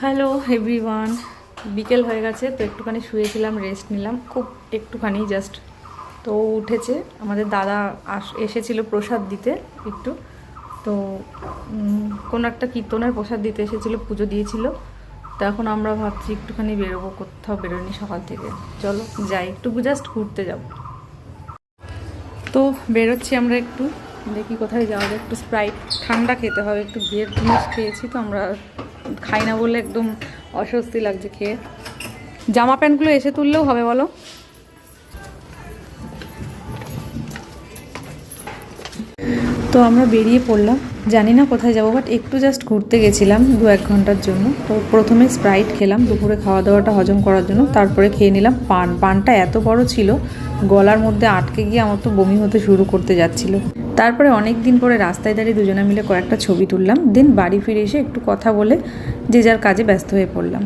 Hello everyone, বিকেল হয়ে গেছে তো একটুখানি শুয়েছিলাম, রেস্ট নিলাম খুব একটুখানি জাস্ট। তো উঠেছে, আমাদের দাদা এসেছিল প্রসাদ দিতে একটু, তো কোনো একটা কীর্তনের প্রসাদ দিতে এসেছিলো, পুজো দিয়েছিল। তো এখন আমরা ভাবছি একটুখানি বেরোবো, কোথাও বেরোনি সকাল থেকে, চলো যাই একটু জাস্ট ঘুরতে যাব। তো বেরোচ্ছি আমরা একটু, দেখি কোথায় যাওয়া যায়। একটু স্প্রাইট ঠান্ডা খেতে হবে, একটু বিয়ের জিনিস খেয়েছি তো আমরা, খাই না বলে একদম অস্বস্তি লাগছে খেয়ে। জামা প্যান্টগুলো এসে তুললেও হবে বলো? তো আমরা বেরিয়ে পড়লাম, জানি না কোথায় যাবো, বাট একটু জাস্ট ঘুরতে গেছিলাম 2-1 ঘন্টার জন্য। তো প্রথমে স্প্রাইট খেলাম দুপুরে খাওয়া দাওয়াটা হজম করার জন্য, তারপরে খেয়ে নিলাম পানটা এত বড় ছিল গলার মধ্যে আটকে গিয়ে আমার তো বমি হতে শুরু করতে যাচ্ছিল। তারপরে অনেক দিন পরে রাস্তায় দাঁড়িয়ে দুজনে মিলে কয়েকটা ছবি তুললাম, দেন বাড়ি ফিরে এসে একটু কথা বলে যে যার কাজে ব্যস্ত হয়ে পড়লাম।